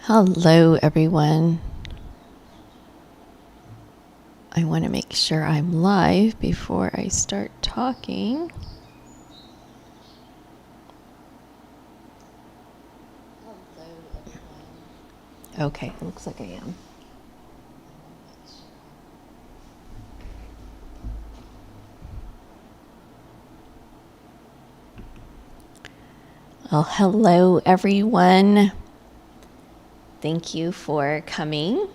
Hello, everyone. I want to make sure I'm live before I start talking. Hello, everyone. Okay, looks like I am. Well, hello, everyone. Thank you for coming.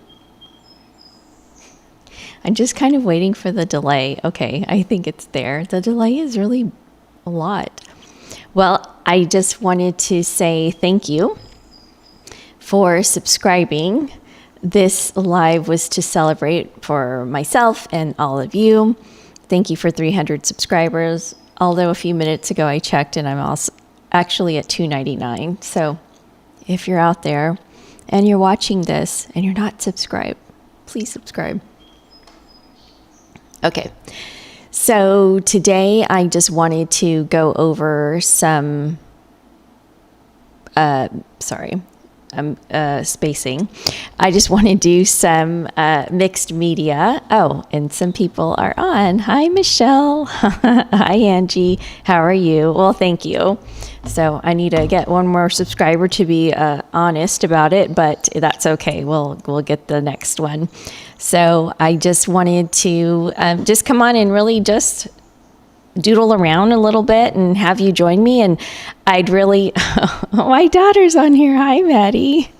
I'm just kind of waiting for the delay. Okay, I think it's there. The delay is really a lot. Well, I just wanted to say thank you for subscribing. This live was to celebrate for myself and all of you. Thank you for 300 subscribers. Although a few minutes ago I checked and I'm also actually at 299. So if you're out there and you're watching this and you're not subscribed, please subscribe. Okay, so today I just wanted to go over some, spacing. I just want to do some mixed media. Oh, and some people are on. Hi, Michelle. Hi, Angie. How are you? Well, thank you. So I need to get one more subscriber to be honest about it, but that's okay. We'll get the next one. So I just wanted to just come on and really just doodle around a little bit and have you join me. And I'd really, my daughter's on here. Hi, Maddie.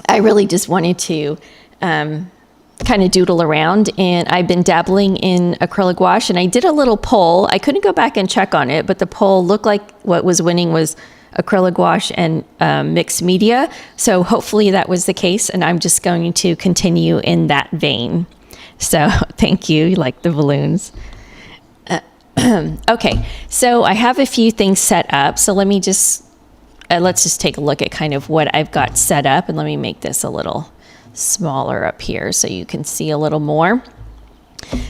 I really just wanted to kind of doodle around, and I've been dabbling in acrylic wash, and I did a little poll. I couldn't go back and check on it, but the poll looked like what was winning was acrylic wash and mixed media. So hopefully that was the case, and I'm just going to continue in that vein. So thank you. You like the balloons. Okay, so I have a few things set up. So let me just, let's just take a look at kind of what I've got set up, and let me make this a little smaller up here so you can see a little more.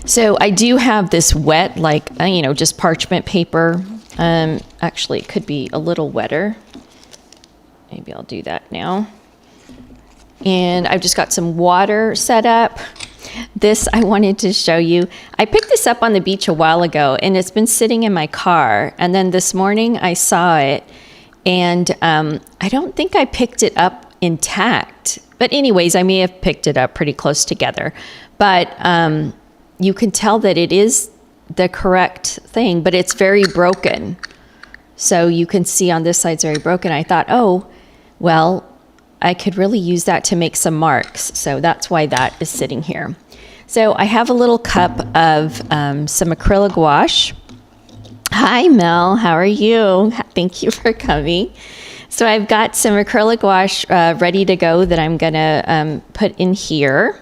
So I do have this wet, like, just parchment paper. Actually, it could be a little wetter. Maybe I'll do that now. And I've just got some water set up. This I wanted to show you. I picked this up on the beach a while ago, and it's been sitting in my car. And then this morning I saw it, and I don't think I picked it up intact. But anyways, I may have picked it up pretty close together. But you can tell that it is the correct thing, but it's very broken. So you can see on this side it's very broken. I thought, oh, well, I could really use that to make some marks. So that's why that is sitting here. So I have a little cup of some acrylic wash. Hi, Mel. How are you? Thank you for coming. So I've got some acrylic wash ready to go that I'm going to put in here.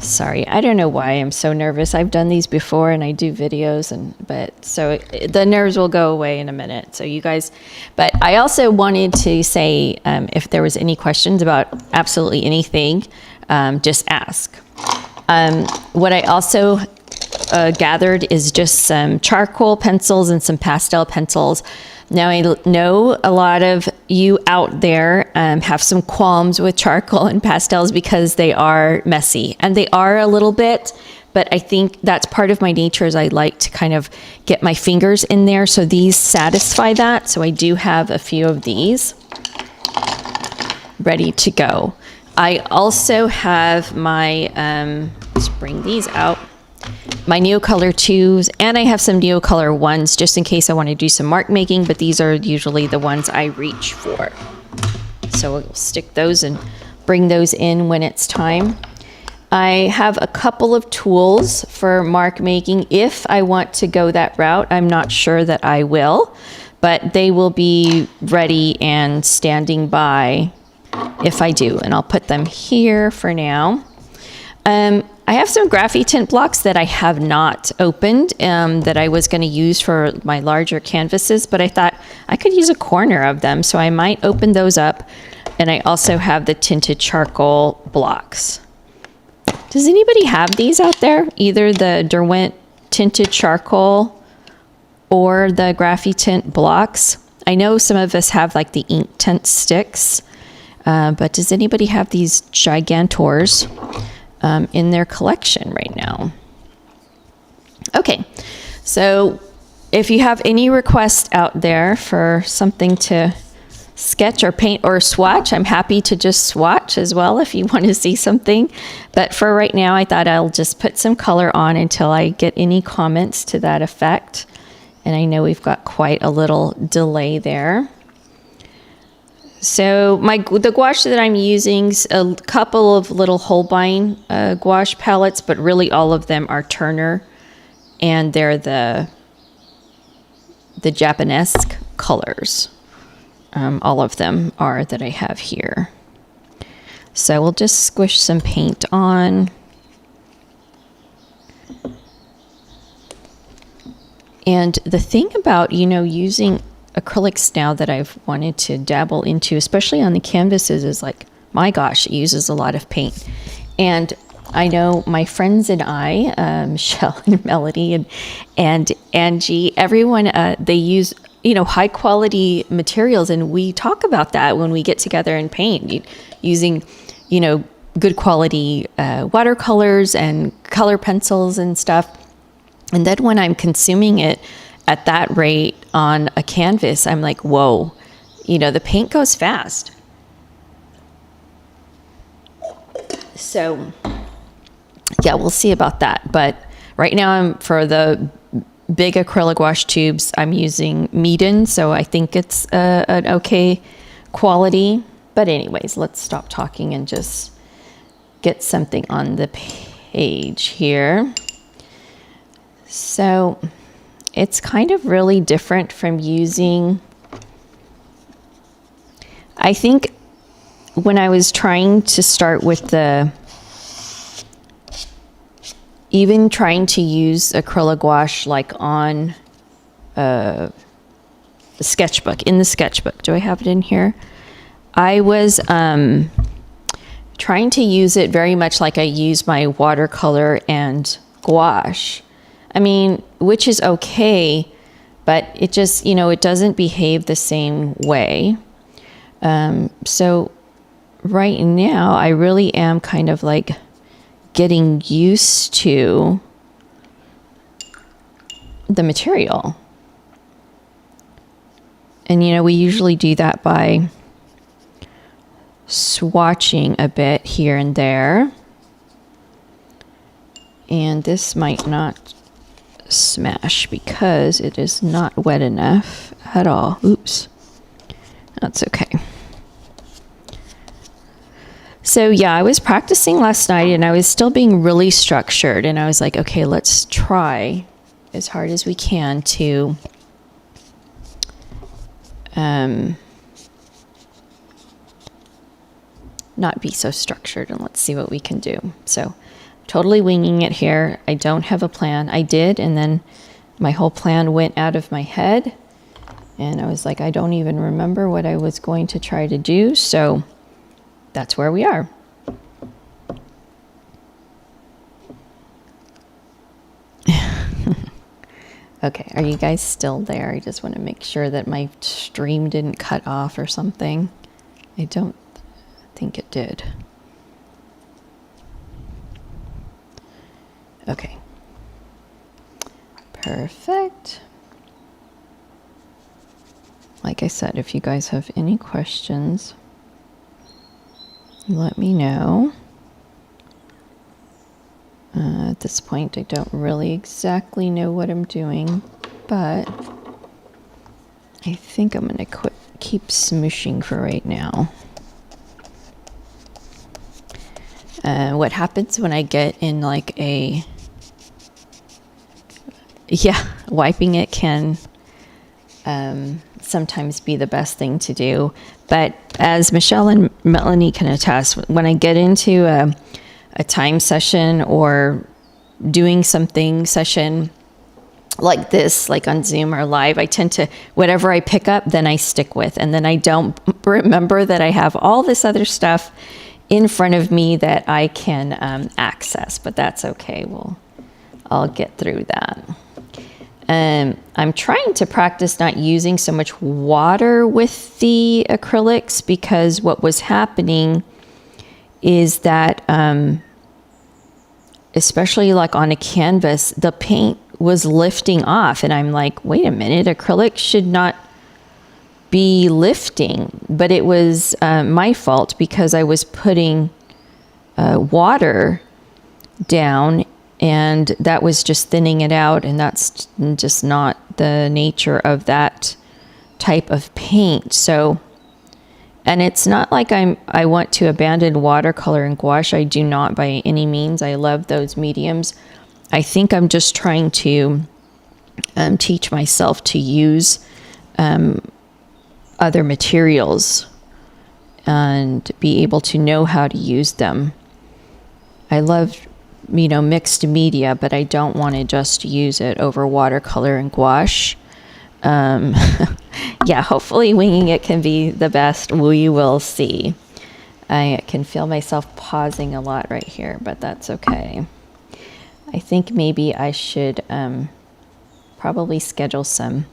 Sorry, I don't know why I'm so nervous. I've done these before and I do videos, but the nerves will go away in a minute. So you guys, but I also wanted to say if there was any questions about absolutely anything, just ask. What I also gathered is just some charcoal pencils and some pastel pencils. Now, I know a lot of you out there have some qualms with charcoal and pastels because they are messy, and they are a little bit, but I think that's part of my nature is I like to kind of get my fingers in there. So these satisfy that. So I do have a few of these ready to go. I also have my, let's bring these out. My Neocolor 2s, and I have some Neocolor 1s just in case I want to do some mark making, but these are usually the ones I reach for. So we'll stick those and bring those in when it's time. I have a couple of tools for mark making if I want to go that route. I'm not sure that I will, but they will be ready and standing by if I do, and I'll put them here for now. I have some Graphitint blocks that I have not opened that I was going to use for my larger canvases, but I thought I could use a corner of them, so I might open those up. And I also have the tinted charcoal blocks. Does anybody have these out there? Either the Derwent tinted charcoal or the Graphitint blocks? I know some of us have like the Inktense sticks, but does anybody have these Gigantors in their collection right now? Okay, so if you have any requests out there for something to sketch or paint or swatch, I'm happy to just swatch as well if you want to see something. But for right now, I thought I'll just put some color on until I get any comments to that effect. And I know we've got quite a little delay there. So the gouache that I'm using is a couple of little Holbein gouache palettes, but really all of them are Turner, and they're the Japanesque colors. All of them are that I have here. So we'll just squish some paint on. And the thing about, using acrylics now that I've wanted to dabble into, especially on the canvases, is like, my gosh, it uses a lot of paint. And I know my friends and I, Michelle and Melody and Angie, everyone, they use, high quality materials. And we talk about that when we get together and paint, using, good quality watercolors and color pencils and stuff. And then when I'm consuming it at that rate on a canvas, I'm like, whoa, the paint goes fast. So yeah, we'll see about that. But right now for the big acrylic gouache tubes, I'm using Meeden. So I think it's an okay quality. But anyways, let's stop talking and just get something on the page here. So it's kind of really different from using, I think when I was trying to start with even trying to use acrylic gouache like on the sketchbook, in the sketchbook. Do I have it in here? I was trying to use it very much like I use my watercolor and gouache. I mean, which is okay, but it just, it doesn't behave the same way. So right now, I really am kind of like getting used to the material. And, we usually do that by swatching a bit here and there. And this might not smash because it is not wet enough at all. Oops. That's okay. So yeah, I was practicing last night and I was still being really structured, and I was like, okay, let's try as hard as we can to not be so structured, and let's see what we can do. So totally winging it here. I don't have a plan. I did, and then my whole plan went out of my head, and I was like, I don't even remember what I was going to try to do. So that's where we are. Okay, are you guys still there? I just want to make sure that my stream didn't cut off or something. I don't think it did. Okay. Perfect. Like I said, if you guys have any questions, let me know. At this point, I don't really exactly know what I'm doing, but I think I'm going to keep smooshing for right now. What happens when I get in like wiping it can sometimes be the best thing to do. But as Michelle and Melanie can attest, when I get into a time session or doing something session like this, like on Zoom or live, I tend to, whatever I pick up, then I stick with. And then I don't remember that I have all this other stuff in front of me that I can access, but that's okay. I'll get through that. I'm trying to practice not using so much water with the acrylics, because what was happening is that, especially like on a canvas, the paint was lifting off. And I'm like, wait a minute, acrylic should not be lifting. But it was my fault, because I was putting water down, and that was just thinning it out, and that's just not the nature of that type of paint. So, and it's not like I want to abandon watercolor and gouache. I do not, by any means. I love those mediums. I think I'm just trying to teach myself to use other materials and be able to know how to use them. I love, mixed media, but I don't want to just use it over watercolor and gouache. Yeah, hopefully winging it can be the best. We will see. I can feel myself pausing a lot right here, but that's okay. I think maybe I should probably schedule some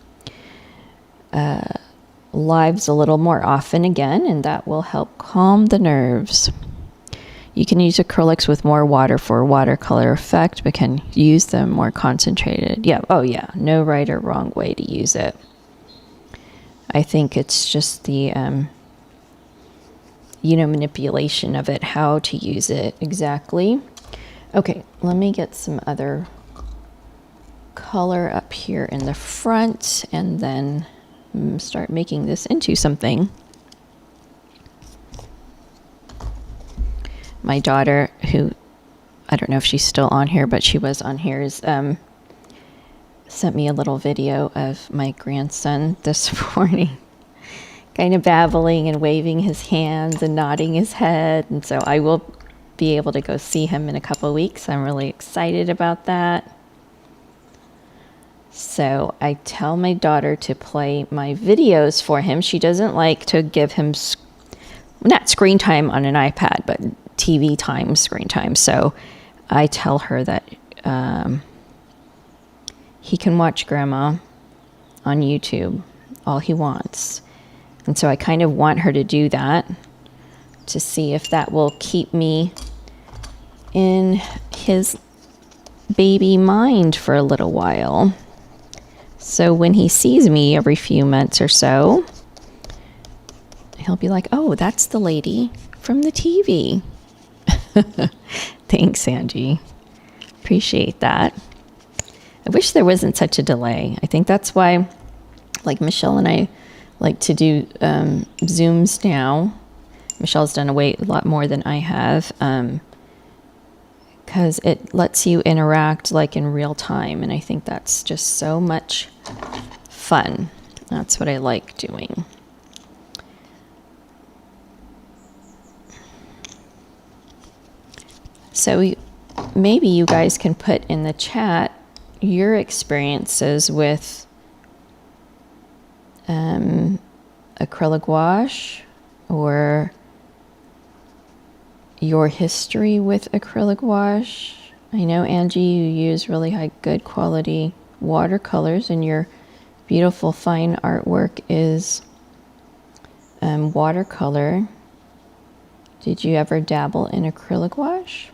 lives a little more often again, and that will help calm the nerves. You can use acrylics with more water for watercolor effect, but can use them more concentrated. Yeah, oh yeah, no right or wrong way to use it. I think it's just the, manipulation of it, how to use it exactly. Okay, let me get some other color up here in the front, and then start making this into something. My daughter, who, I don't know if she's still on here, but she was on here, sent me a little video of my grandson this morning, kind of babbling and waving his hands and nodding his head. And so I will be able to go see him in a couple of weeks. I'm really excited about that. So I tell my daughter to play my videos for him. She doesn't like to give him, not screen time on an iPad, but TV time, screen time. So I tell her that he can watch Grandma on YouTube all he wants. And so I kind of want her to do that, to see if that will keep me in his baby mind for a little while. So when he sees me every few months or so, he'll be like, oh, that's the lady from the TV. Thanks, Angie. Appreciate that. I wish there wasn't such a delay. I think that's why, like, Michelle and I like to do Zooms now. Michelle's done a lot more than I have, because it lets you interact like in real time, and I think that's just so much fun. That's what I like doing. So maybe you guys can put in the chat your experiences with acrylic gouache, or your history with acrylic gouache. I know, Angie, you use really good quality watercolors, and your beautiful fine artwork is watercolor. Did you ever dabble in acrylic gouache?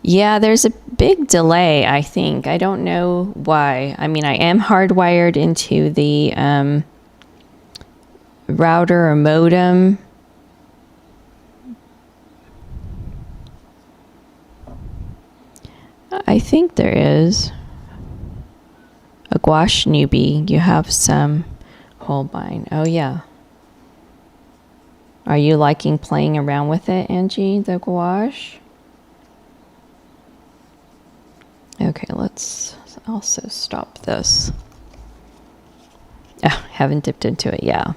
Yeah, there's a big delay, I think. I don't know why. I mean, I am hardwired into the router or modem. I think there is. A gouache newbie. You have some Holbein. Oh, yeah. Are you liking playing around with it, Angie, the gouache? Okay, let's also stop this. Oh, haven't dipped into it, yeah.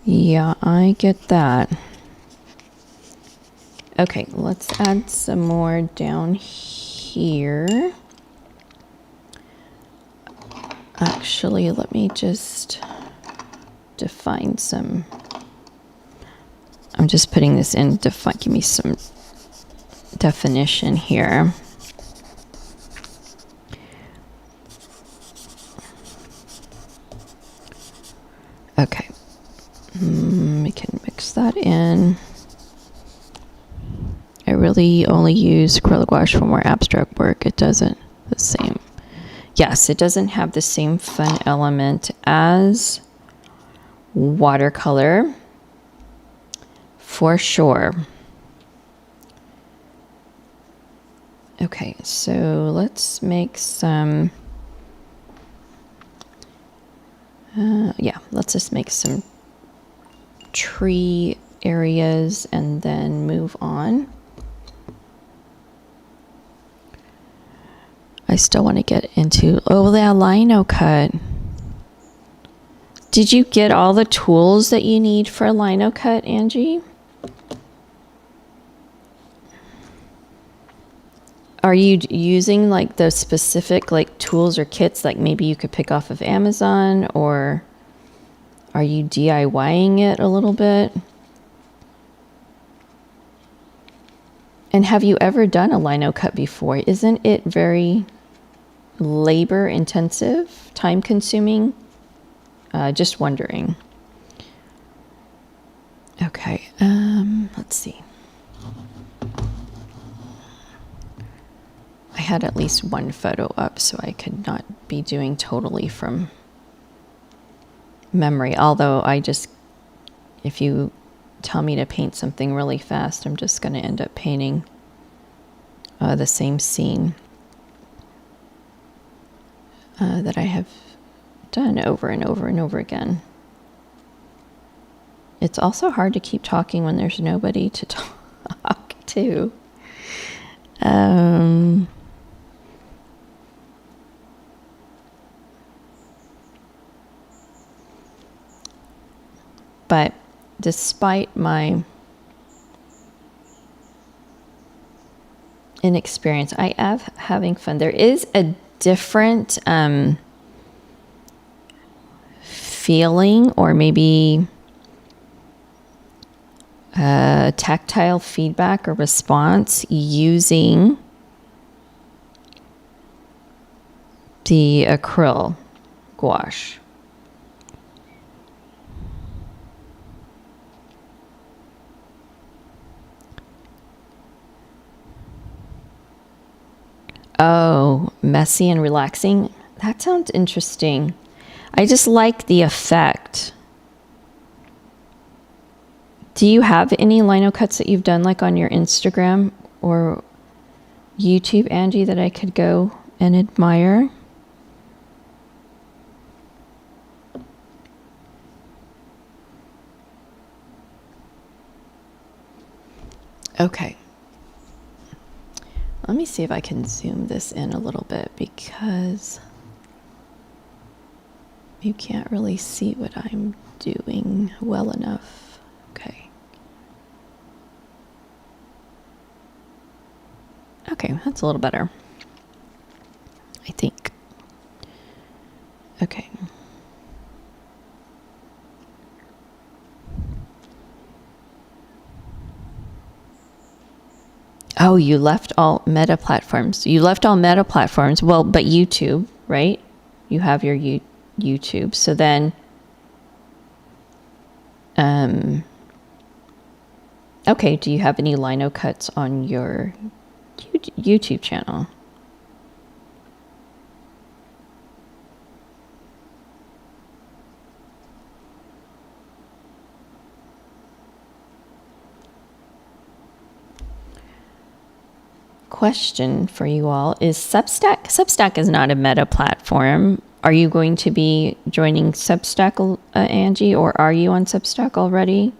Yeah, I get that. Okay, let's add some more down here. Actually, let me just define some I'm just putting this in to give me some definition here. Okay, we can mix that in. I really only use acrylic gouache for more abstract work. It doesn't the same. Yes, it doesn't have the same fun element as watercolor, for sure. Okay, so let's make some, let's just make some tree areas and then move on. I still want to get into, oh, that lino cut. Did you get all the tools that you need for a lino cut, Angie? Are you using like the specific like tools or kits like maybe you could pick off of Amazon, or are you DIYing it a little bit? And have you ever done a lino cut before? Isn't it very labor intensive, time consuming? Just wondering. Okay, let's see. I had at least one photo up, so I could not be doing totally from memory. Although if you tell me to paint something really fast, I'm just going to end up painting the same scene that I have done over and over and over again. It's also hard to keep talking when there's nobody to talk to. But despite my inexperience, I am having fun. There is a different feeling, or maybe tactile feedback or response using the acrylic gouache. Oh, messy and relaxing. That sounds interesting. I just like the effect. Do you have any lino cuts that you've done like on your Instagram or YouTube, Angie, that I could go and admire? Okay. Let me see if I can zoom this in a little bit, because you can't really see what I'm doing well enough. Okay. Okay, that's a little better, I think. Okay. Oh, you left all Meta platforms. You left all Meta platforms. Well, but YouTube, right? You have your YouTube. So then, okay, do you have any lino cuts on your YouTube channel? Question for you all is Substack is not a Meta platform. Are you going to be joining Substack, Angie, or are you on Substack already?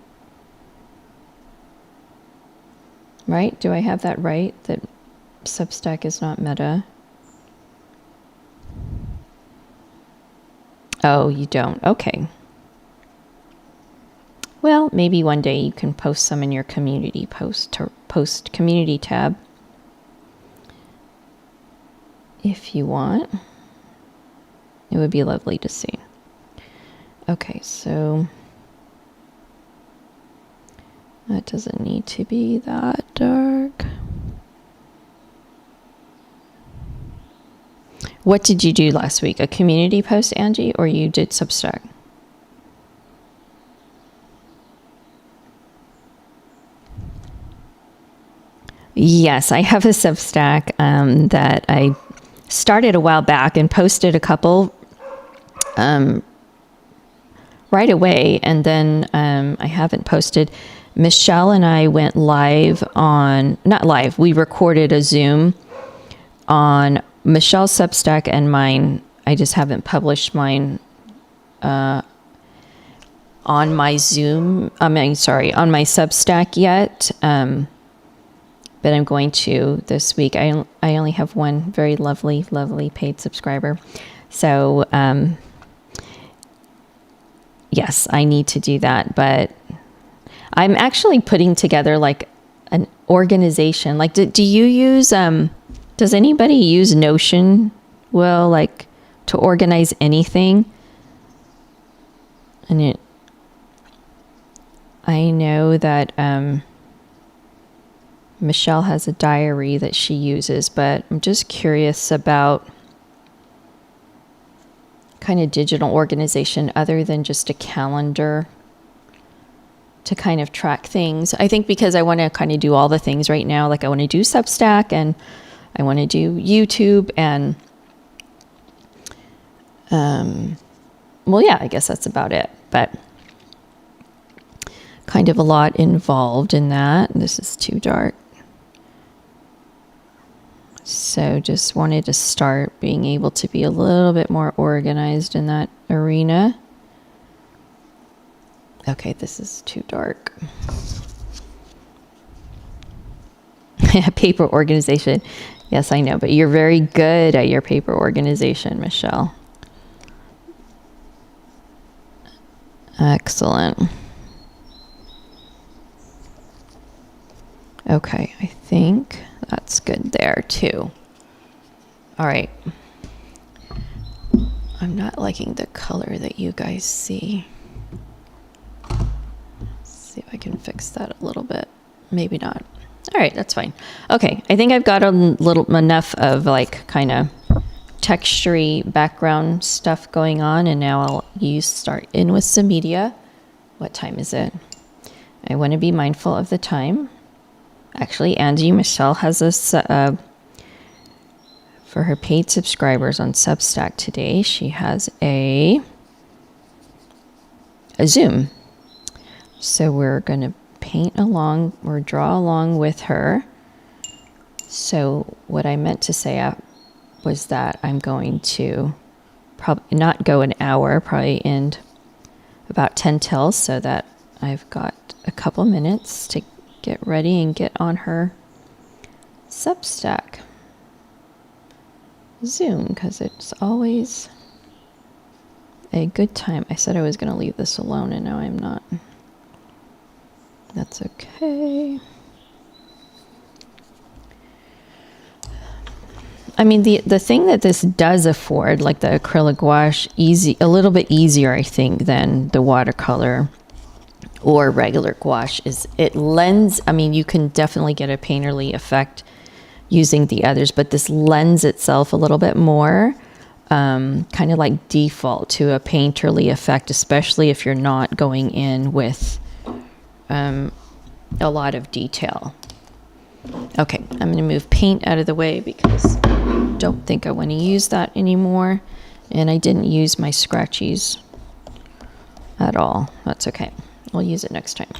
Right? Do I have that right? That Substack is not Meta? Oh, you don't. Okay. Well, maybe one day you can post some in your community post community tab. If you want, it would be lovely to see. Okay, so That doesn't need to be that dark. What did you do last week? A community post, Angie, or you did Substack? Yes, I have a Substack that I started a while back and posted a couple right away, and then I haven't posted. Michelle and I went live on, not live, we recorded a Zoom on Michelle's Substack and mine. I just haven't published mine on my Zoom, on my Substack yet. But I'm going to this week. I only have one very lovely paid subscriber. So, yes, I need to do that. But I'm actually putting together like an organization. Like, do you use, does anybody use Notion, Will, like to organize anything? And I know that Michelle has a diary that she uses, but I'm just curious about kind of digital organization other than just a calendar to kind of track things. I think because I want to kind of do all the things right now. Like I want to do Substack and I want to do YouTube and well, yeah, I guess that's about it. But kind of a lot involved in that. This is too dark. So just wanted to start being able to be a little bit more organized in that arena. Okay, this is too dark. Paper organization. Yes, I know, but you're very good at your paper organization, Michelle. Excellent. Okay, I think that's good there too. All right. I'm not liking the color that you guys see. Let's see if I can fix that a little bit. Maybe not. All right, that's fine. Okay, I think I've got a little enough of like kind of textury background stuff going on, and now I'll start in with some media. What time is it? I want to be mindful of the time. Actually, Angie Michelle has this for her paid subscribers on Substack today. She has a Zoom. So we're going to paint along or draw along with her. So what I meant to say was that I'm going to probably not go an hour, probably end about 10 till, so that I've got a couple minutes to get ready and get on her Substack Zoom, because it's always a good time. I said I was going to leave this alone, and now I'm not. That's okay. I mean, the thing that this does afford, like the acrylic gouache, a little bit easier, I think, than the watercolor or regular gouache, is it lends, I mean, you can definitely get a painterly effect using the others, but this lends itself a little bit more, kind of like default to a painterly effect, especially if you're not going in with a lot of detail. Okay, I'm going to move paint out of the way because I don't think I want to use that anymore. And I didn't use my scratchies at all. That's okay. I'll use it next time.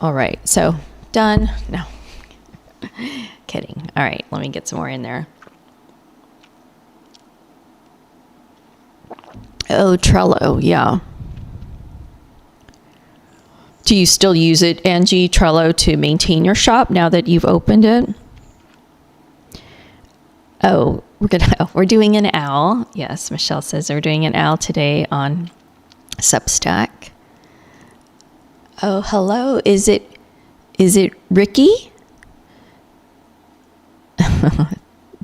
All right, so done. No, kidding. All right, let me get some more in there. Oh, Trello, yeah. Do you still use it, Angie, Trello, to maintain your shop now that you've opened it? Oh, we're doing an owl. Yes, Michelle says we're doing an owl today on Substack. Oh, hello. Is it Ricky?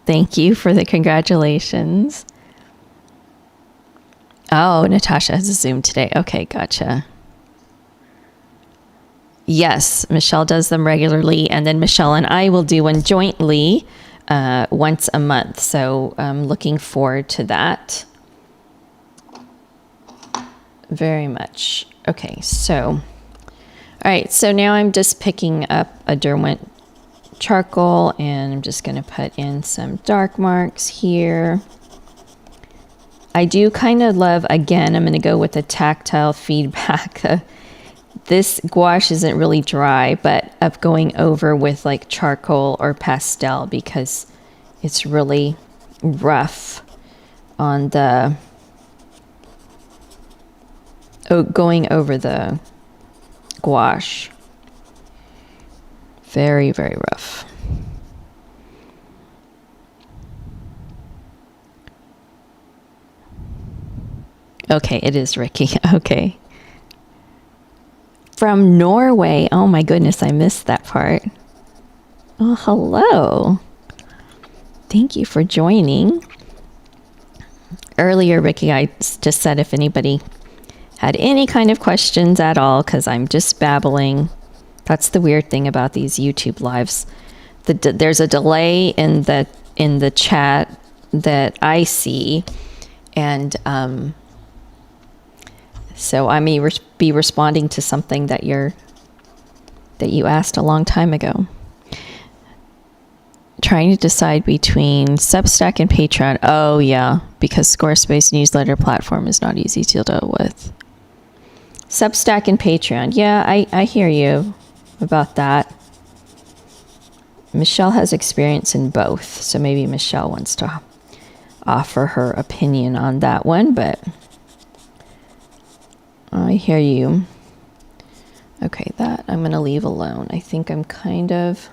Thank you for the congratulations. Oh, Natasha has a Zoom today. Okay, gotcha. Yes, Michelle does them regularly, and then Michelle and I will do one jointly once a month. So I'm looking forward to that very much. Okay, so, all right, so now I'm just picking up a Derwent charcoal, and I'm just going to put in some dark marks here. I do kind of love, again, I'm going to go with the tactile feedback. This gouache isn't really dry, but of going over with like charcoal or pastel, because it's really rough on the, going over the gouache. Very, very rough. Okay, it is Ricky. Okay. From Norway. Oh my goodness, I missed that part. Oh, hello. Thank you for joining. Earlier, Ricky, I just said if anybody had any kind of questions at all, because I'm just babbling. That's the weird thing about these YouTube lives. There's a delay in the chat that I see, and so I may be responding to something that you asked a long time ago. Trying to decide between Substack and Patreon. Oh yeah, because Squarespace newsletter platform is not easy to deal with. Substack and Patreon. Yeah, I hear you about that. Michelle has experience in both, so maybe Michelle wants to offer her opinion on that one, but I hear you. Okay, that I'm going to leave alone. I think I'm kind of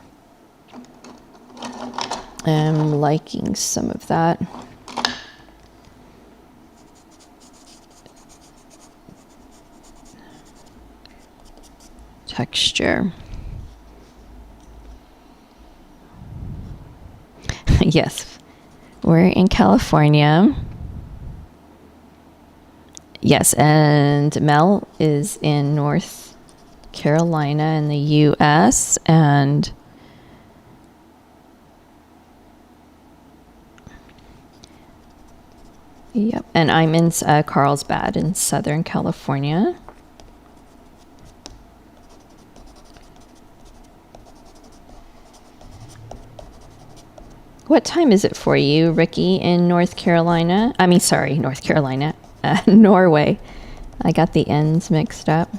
liking some of that. Texture. Yes, we're in California. Yes, and Mel is in North Carolina in the U.S. and yep, and I'm in Carlsbad in Southern California. What time is it for you, Ricky, in North Carolina? I mean, sorry, North Carolina. Norway. I got the ends mixed up.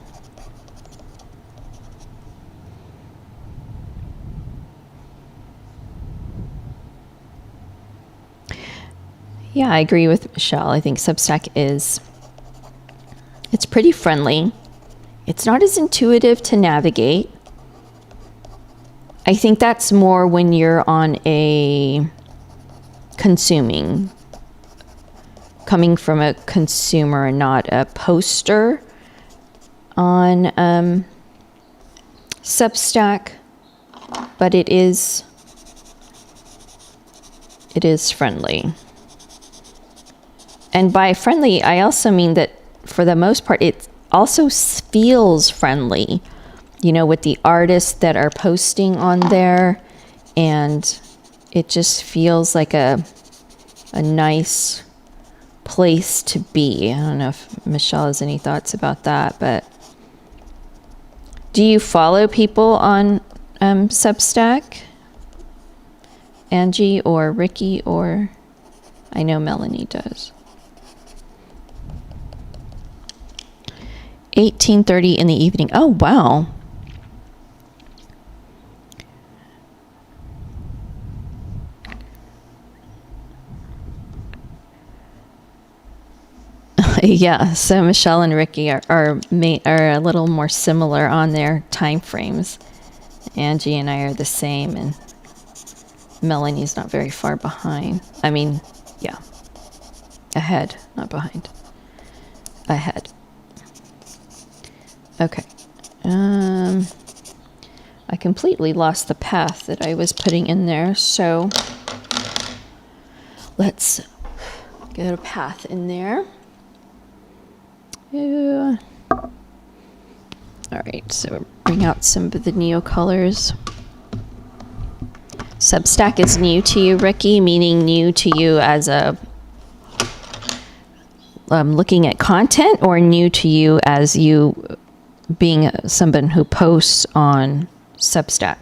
Yeah, I agree with Michelle. I think Substack it's pretty friendly. It's not as intuitive to navigate. I think that's more when you're on a coming from a consumer and not a poster on Substack, but it is friendly. And by friendly, I also mean that for the most part, it also feels friendly, you know, with the artists that are posting on there, and it just feels like a nice place to be. I don't know if Michelle has any thoughts about that, but do you follow people on Substack? Angie or Ricky, or I know Melanie does. 18:30 in the evening. Oh, wow. Yeah, so Michelle and Ricky are a little more similar on their time frames. Angie and I are the same, and Melanie's not very far behind. I mean, yeah, ahead, not behind. Ahead. Okay. I completely lost the path that I was putting in there, so let's get a path in there. All right, so bring out some of the Neo colors. Substack is new to you, Ricky, meaning new to you as a looking at content, or new to you as you being someone who posts on Substack?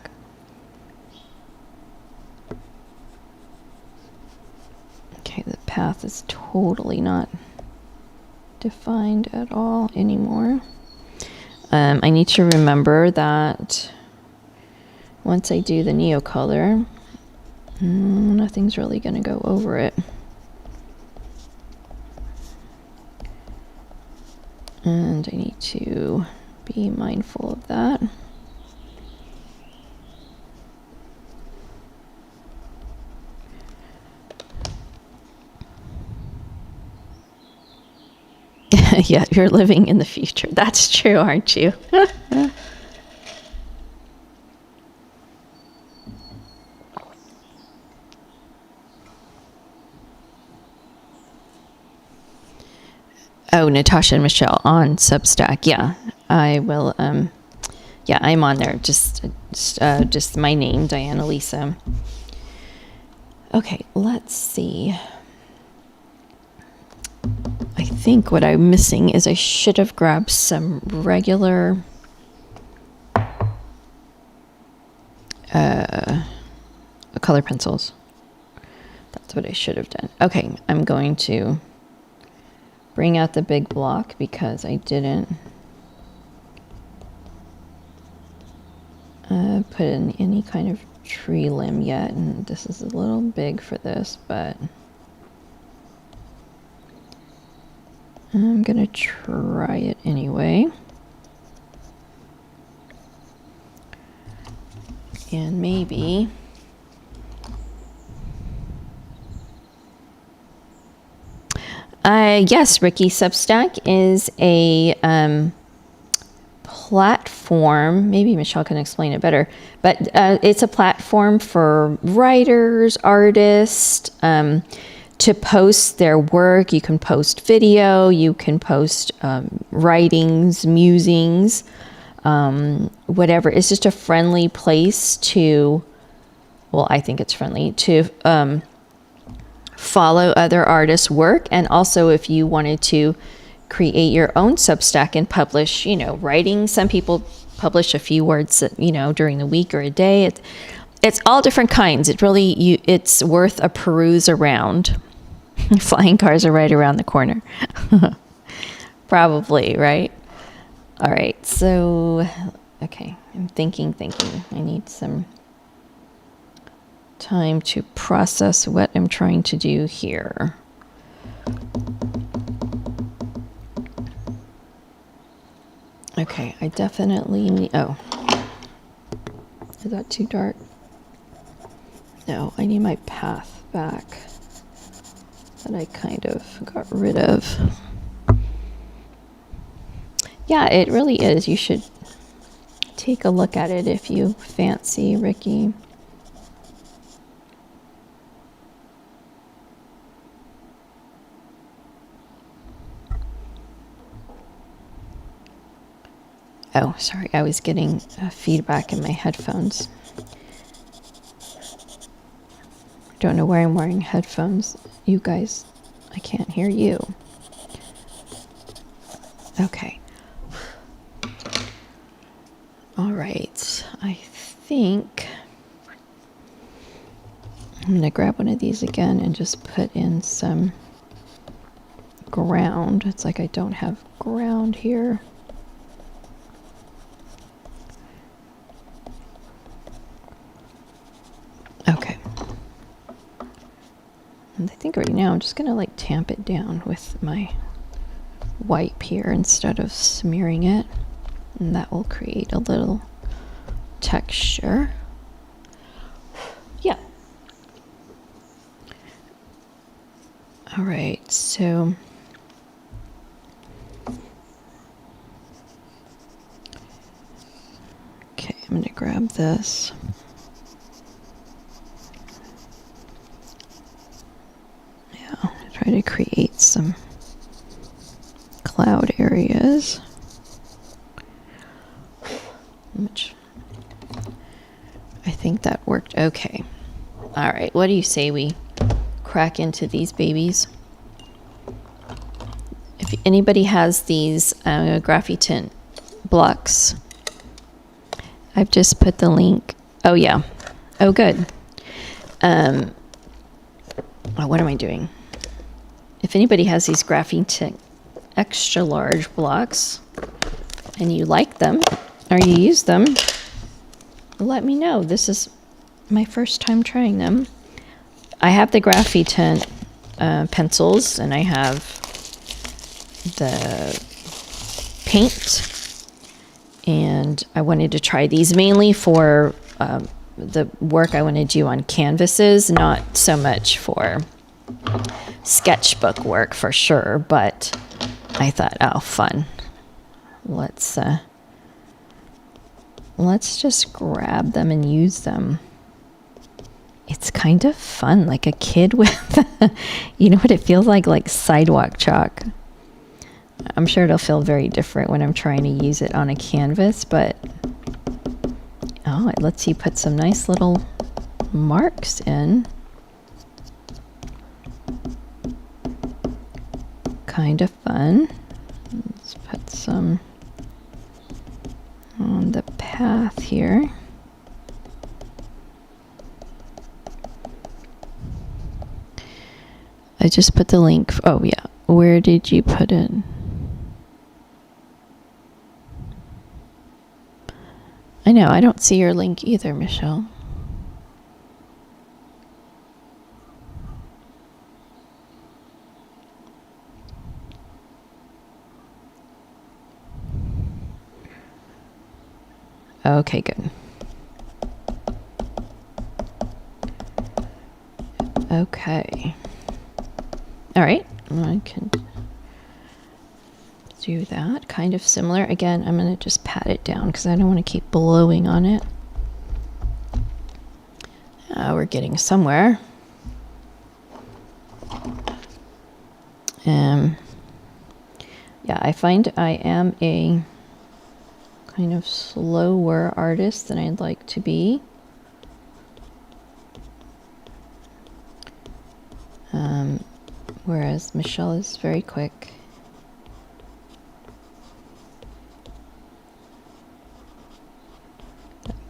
Okay, the path is totally not defined at all anymore. I need to remember that once I do the Neo color, nothing's really going to go over it. And I need to be mindful of that. Yeah, you're living in the future. That's true, aren't you? Oh, Natasha and Michelle on Substack. Yeah, I will. Yeah, I'm on there. Just my name, Diana Lisa. Okay, let's see. I think what I'm missing is I should have grabbed some regular color pencils. That's what I should have done. Okay, I'm going to bring out the big block because I didn't put in any kind of tree limb yet, and this is a little big for this, but I'm gonna try it anyway. And maybe yes, Ricky, Substack is a platform. Maybe Michelle can explain it better, but it's a platform for writers, artists, to post their work. You can post video, you can post writings, musings, whatever. It's just a friendly place to, well, I think it's friendly to follow other artists' work. And also if you wanted to create your own Substack and publish, writing. Some people publish a few words, during the week or a day. It's all different kinds. It's worth a peruse around. Flying cars are right around the corner. Probably, right? All right, so, okay, I'm thinking. I need some time to process what I'm trying to do here. Okay, I definitely need, is that too dark? No, I need my path back that I kind of got rid of. Yeah, it really is. You should take a look at it if you fancy, Ricky. Oh, sorry, I was getting feedback in my headphones. Don't know why I'm wearing headphones. You guys, I can't hear you. Okay. All right, I think I'm gonna grab one of these again and just put in some ground. It's like I don't have ground here. Okay. And I think right now I'm just gonna like tamp it down with my wipe here instead of smearing it. And that will create a little texture. Yeah. All right, so okay, I'm gonna grab this. Yeah, try to create some cloud areas. which I think that worked okay. All right, what do you say we crack into these babies? If anybody has these Graphitint blocks, I've just put the link. Oh yeah. Oh good. What am I doing? If anybody has these Graphitint extra large blocks and you like them or you use them, let me know. This is my first time trying them. I have the Graphitint pencils, and I have the paint, and I wanted to try these mainly for the work I want to do on canvases, not so much for sketchbook work for sure, but I thought, oh, fun. Let's just grab them and use them. It's kind of fun, like a kid with, you know what it feels like sidewalk chalk. I'm sure it'll feel very different when I'm trying to use it on a canvas, but oh, it lets you put some nice little marks in. Kind of fun. Let's put some on the path here. I just put the link. Oh yeah, where did you put it? I know, I don't see your link either, Michelle. Okay, good. Okay. All right, I can do that. Kind of similar. Again, I'm going to just pat it down because I don't want to keep blowing on it. We're getting somewhere. Yeah, I find I am a kind of slower artist than I'd like to be. Whereas Michelle is very quick.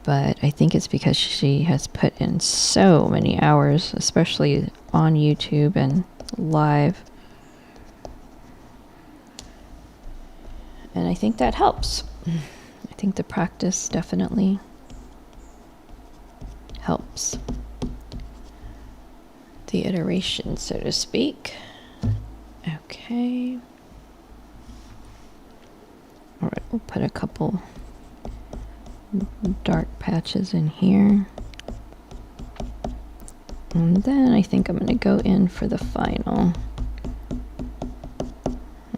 But I think it's because she has put in so many hours, especially on YouTube and live. And I think that helps. I think the practice definitely helps. The iteration, so to speak. Okay. All right, we'll put a couple dark patches in here. And then I think I'm going to go in for the final,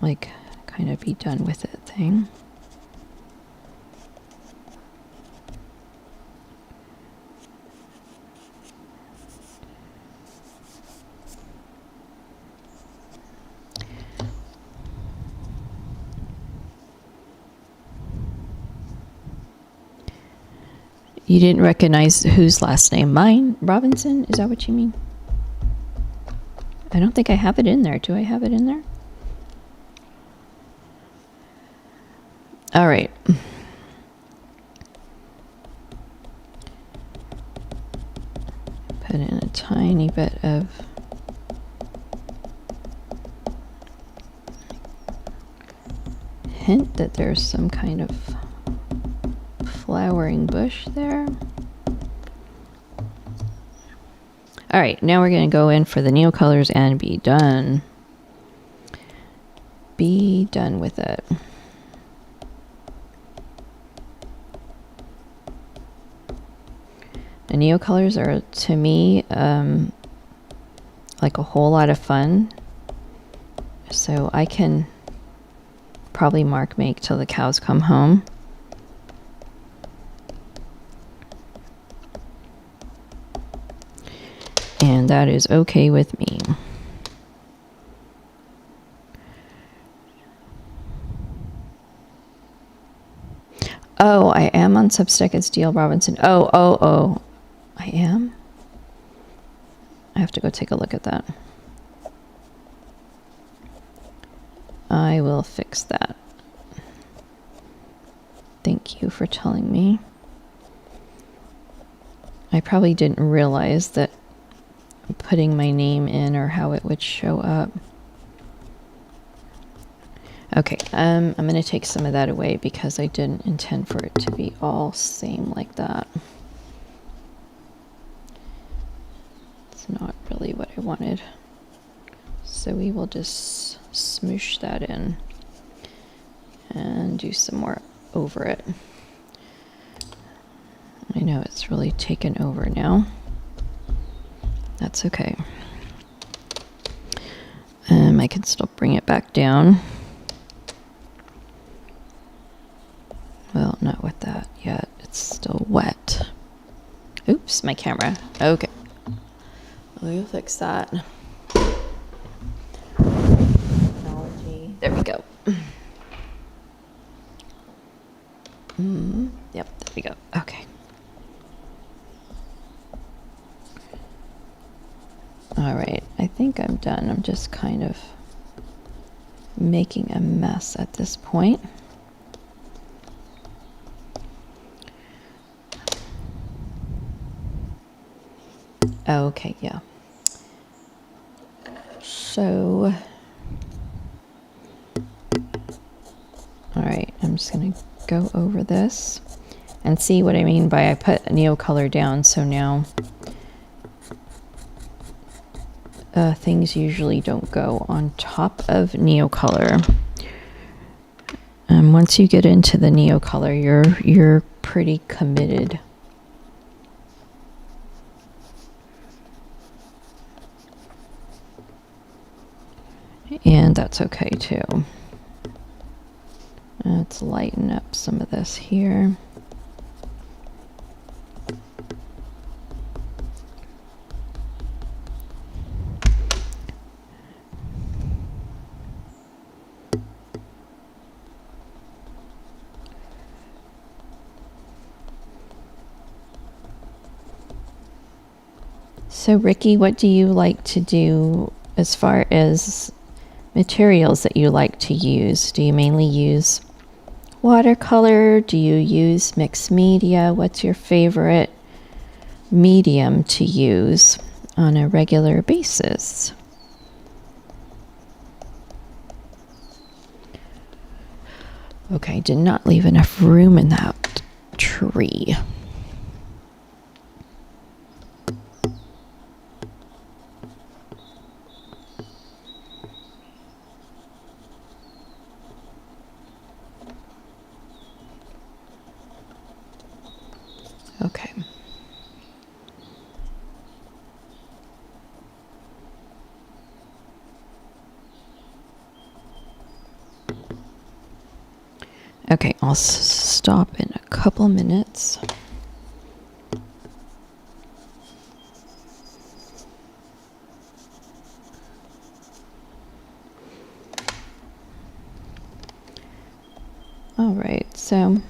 like, kind of be done with it thing. You didn't recognize whose last name? Mine? Robinson? Is that what you mean? I don't think I have it in there. Do I have it in there? All right. Put in a tiny bit of hint that there's some kind of flowering bush there. All right, now we're going to go in for the neocolors and be done. Be done with it. The neocolors are, to me, like a whole lot of fun. So I can probably make till the cows come home. And that is okay with me. Oh, I am on Substack as DL Robinson. Oh. I am? I have to go take a look at that. I will fix that. Thank you for telling me. I probably didn't realize that putting my name in or how it would show up. Okay, I'm going to take some of that away because I didn't intend for it to be all same like that. It's not really what I wanted. So we will just smoosh that in and do some more over it. I know it's really taken over now. That's okay. I can still bring it back down. Well, not with that yet. It's still wet. Oops, my camera. Okay. We'll fix that. Technology. There we go. Yep, there we go. Okay. All right, I think I'm done. I'm just kind of making a mess at this point. Okay, yeah. So, all right, I'm just gonna go over this and see what I mean by I put a Neocolor down. So now things usually don't go on top of Neocolor. Once you get into the Neocolor, you're pretty committed. And that's okay too. Let's lighten up some of this here. So Ricky, what do you like to do as far as materials that you like to use? Do you mainly use watercolor? Do you use mixed media? What's your favorite medium to use on a regular basis? Okay, did not leave enough room in that tree. Okay. Okay, I'll stop in a couple minutes. All right, so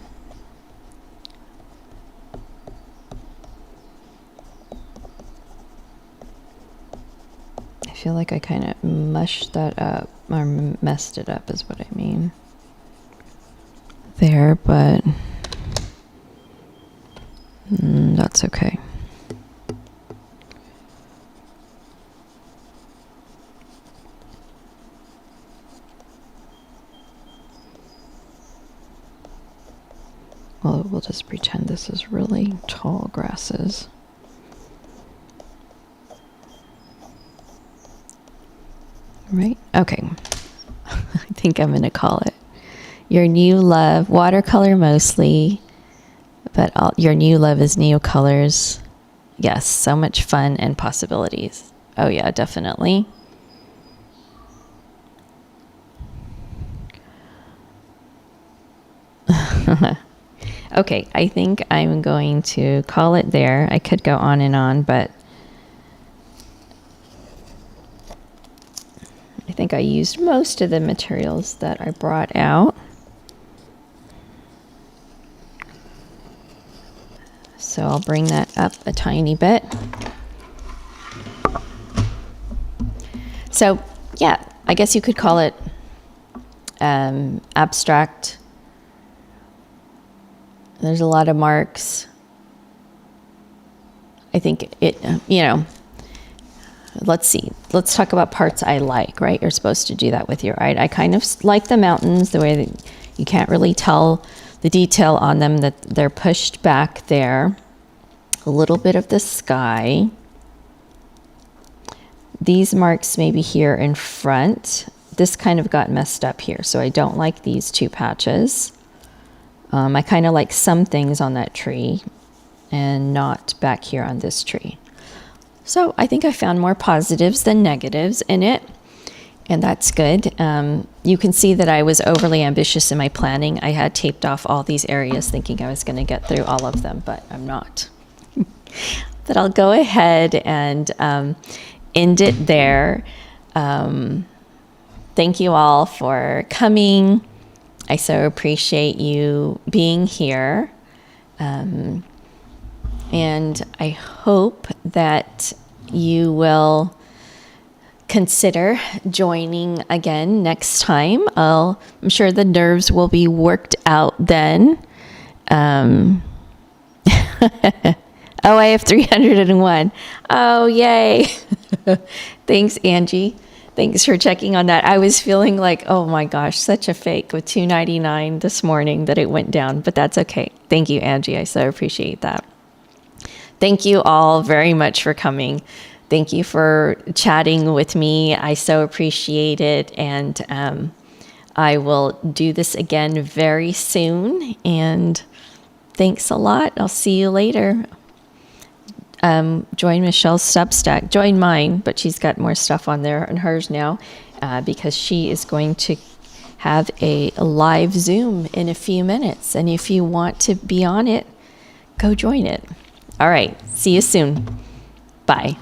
I feel like I kind of mushed that up, or messed it up is what I mean. There, but that's okay. Well, we'll just pretend this is really tall grasses. Right? Okay. I think I'm going to call it your new love, watercolor mostly, but your new love is Neocolors. Yes, so much fun and possibilities. Oh yeah, definitely. Okay, I think I'm going to call it there. I could go on and on, but I think I used most of the materials that I brought out. So I'll bring that up a tiny bit. So yeah, I guess you could call it abstract. There's a lot of marks. I think it, let's see. Let's talk about parts I like, right? You're supposed to do that with your eye. I kind of like the mountains, the way that you can't really tell the detail on them, that they're pushed back there. A little bit of the sky. These marks maybe here in front. This kind of got messed up here, so I don't like these two patches. I kind of like some things on that tree and not back here on this tree. So I think I found more positives than negatives in it, and that's good. You can see that I was overly ambitious in my planning. I had taped off all these areas thinking I was going to get through all of them, but I'm not. But I'll go ahead and end it there. Thank you all for coming. I so appreciate you being here. And I hope that you will consider joining again next time. I'm sure the nerves will be worked out then. Oh, I have 301. Oh, yay. Thanks, Angie. Thanks for checking on that. I was feeling like, oh my gosh, such a fake with 299 this morning that it went down, but that's okay. Thank you, Angie. I so appreciate that. Thank you all very much for coming. Thank you for chatting with me. I so appreciate it. And I will do this again very soon. And thanks a lot. I'll see you later. Join Michelle's Substack. Join mine, but she's got more stuff on there and hers now because she is going to have a live Zoom in a few minutes. And if you want to be on it, go join it. All right. See you soon. Bye.